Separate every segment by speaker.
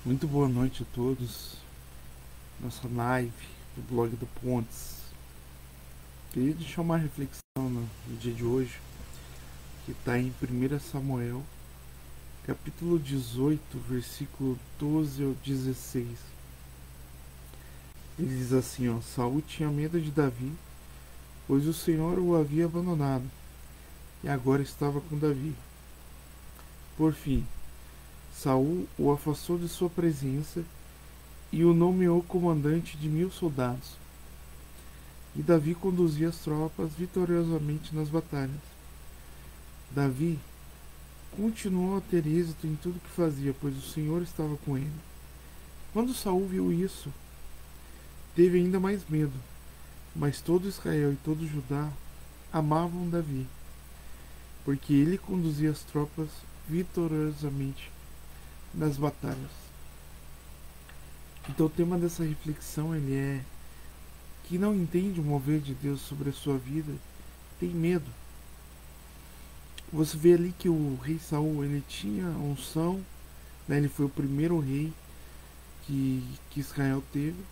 Speaker 1: Muito boa noite a todos. Nossa live do blog do Pontes. Queria deixar uma reflexão no dia de hoje, que está em 1 Samuel, capítulo 18, versículo 12 ao 16. Ele diz assim, ó: Saul tinha medo de Davi, pois o Senhor o havia abandonado, e agora estava com Davi. Por fim, Saul o afastou de sua presença e o nomeou comandante de 1000 soldados. E Davi conduzia as tropas vitoriosamente nas batalhas. Davi continuou a ter êxito em tudo que fazia, pois o Senhor estava com ele. Quando Saul viu isso, teve ainda mais medo, mas todo Israel e todo Judá amavam Davi, porque ele conduzia as tropas vitoriosamente nas batalhas. Então o tema dessa reflexão ele é: que não entende o mover de Deus sobre a sua vida tem medo. Você vê ali que o rei Saul ele tinha unção, né? Ele foi o primeiro rei que Israel teve.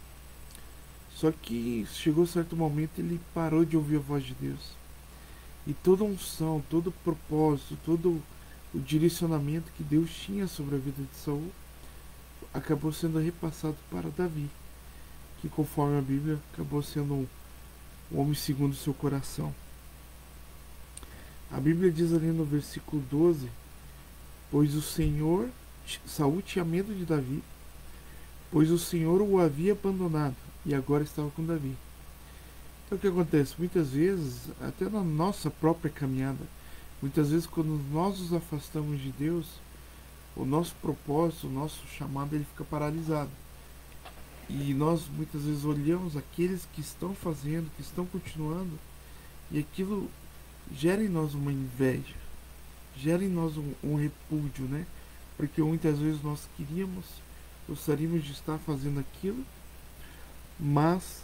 Speaker 1: Só que chegou certo momento ele parou de ouvir a voz de Deus. E toda a unção, todo o propósito, todo o direcionamento que Deus tinha sobre a vida de Saul acabou sendo repassado para Davi, que conforme a Bíblia acabou sendo um homem segundo o seu coração. A Bíblia diz ali no versículo 12: Pois o Senhor, Saul tinha medo de Davi, pois o Senhor o havia abandonado e agora estava com Davi. Então o que acontece? Muitas vezes, até na nossa própria caminhada, muitas vezes quando nós nos afastamos de Deus, o nosso propósito, o nosso chamado, ele fica paralisado. E nós muitas vezes olhamos aqueles que estão fazendo, que estão continuando, e aquilo gera em nós uma inveja, gera em nós um repúdio, né? Porque muitas vezes nós gostaríamos de estar fazendo aquilo, mas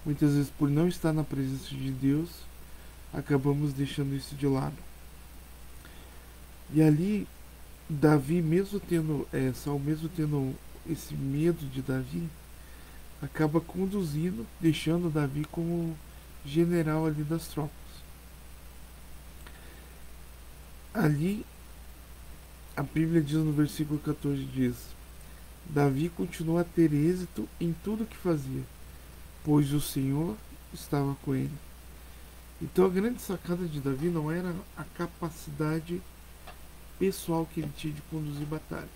Speaker 1: muitas vezes por não estar na presença de Deus, acabamos deixando isso de lado. E ali, Davi, Saul mesmo tendo esse medo de Davi, acaba conduzindo, deixando Davi como general ali das tropas. Ali, a Bíblia diz no versículo 14, diz: Davi continuou a ter êxito em tudo que fazia, pois o Senhor estava com ele. Então a grande sacada de Davi não era a capacidade pessoal que ele tinha de conduzir batalhas,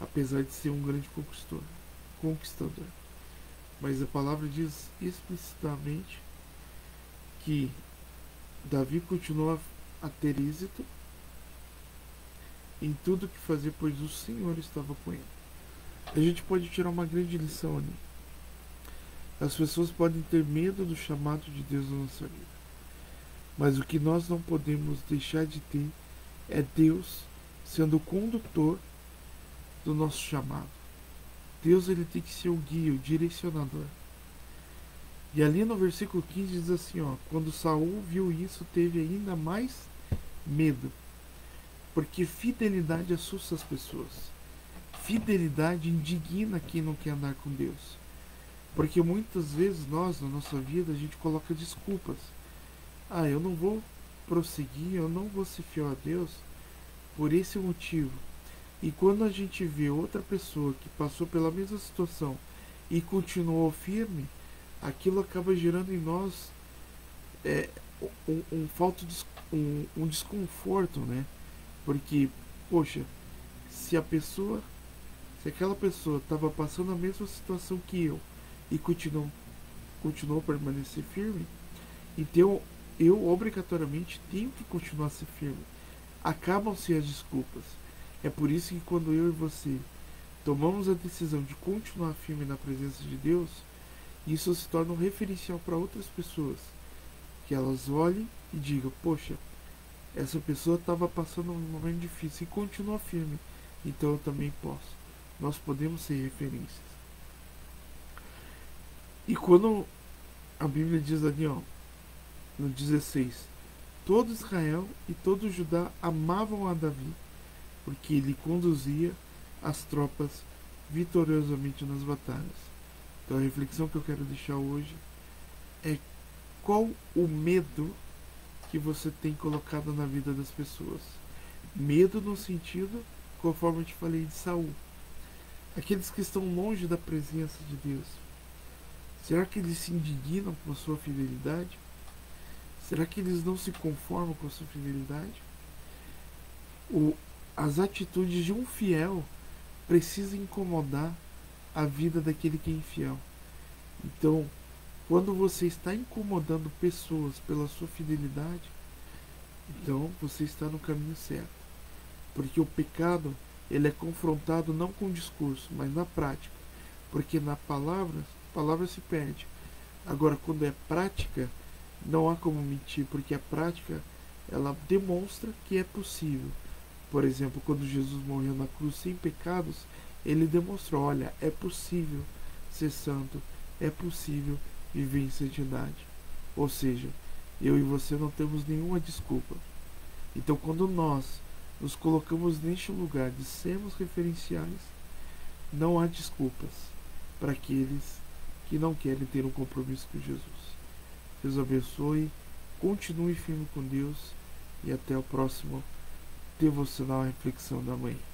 Speaker 1: apesar de ser um grande conquistador. Mas a palavra diz explicitamente que Davi continuou a ter êxito em tudo que fazia, pois o Senhor estava com ele. A gente pode tirar uma grande lição ali. As pessoas podem ter medo do chamado de Deus na nossa vida, mas o que nós não podemos deixar de ter é Deus sendo o condutor do nosso chamado. Deus ele tem que ser o guia, o direcionador. E ali no versículo 15 diz assim, ó: Quando Saul viu isso, teve ainda mais medo, porque fidelidade assusta as pessoas. Fidelidade indigna quem não quer andar com Deus. Porque muitas vezes nós, na nossa vida, a gente coloca desculpas. Eu não vou prosseguir, eu não vou ser fiel a Deus por esse motivo. E quando a gente vê outra pessoa que passou pela mesma situação e continuou firme, aquilo acaba gerando em nós um desconforto, né? Porque, poxa, se aquela pessoa estava passando a mesma situação que eu e continuou a permanecer firme, então eu obrigatoriamente tenho que continuar a ser firme. Acabam-se as desculpas. É por isso que quando eu e você tomamos a decisão de continuar firme na presença de Deus, isso se torna um referencial para outras pessoas, que elas olhem e digam: poxa, essa pessoa estava passando um momento difícil e continua firme, então eu também posso. Nós podemos ser referências. E quando a Bíblia diz ali, ó, no 16: Todo Israel e todo Judá amavam a Davi, porque ele conduzia as tropas vitoriosamente nas batalhas. Então a reflexão que eu quero deixar hoje é: qual o medo que você tem colocado na vida das pessoas? Medo no sentido, conforme eu te falei, de Saul. Aqueles que estão longe da presença de Deus. Será que eles se indignam com a sua fidelidade? Será que eles não se conformam com a sua fidelidade? As atitudes de um fiel precisam incomodar a vida daquele que é infiel. Então, quando você está incomodando pessoas pela sua fidelidade, então você está no caminho certo. Porque o pecado, ele é confrontado não com discurso, mas na prática. Porque na palavra, a palavra se perde. Agora, quando é prática, não há como mentir, porque a prática, ela demonstra que é possível. Por exemplo, quando Jesus morreu na cruz sem pecados, ele demonstrou: olha, é possível ser santo, é possível viver em santidade. Ou seja, eu e você não temos nenhuma desculpa. Então, quando nós nos colocamos neste lugar de sermos referenciais, não há desculpas para aqueles que não querem ter um compromisso com Jesus. Deus abençoe, continue firme com Deus e até o próximo devocional Reflexão da Manhã.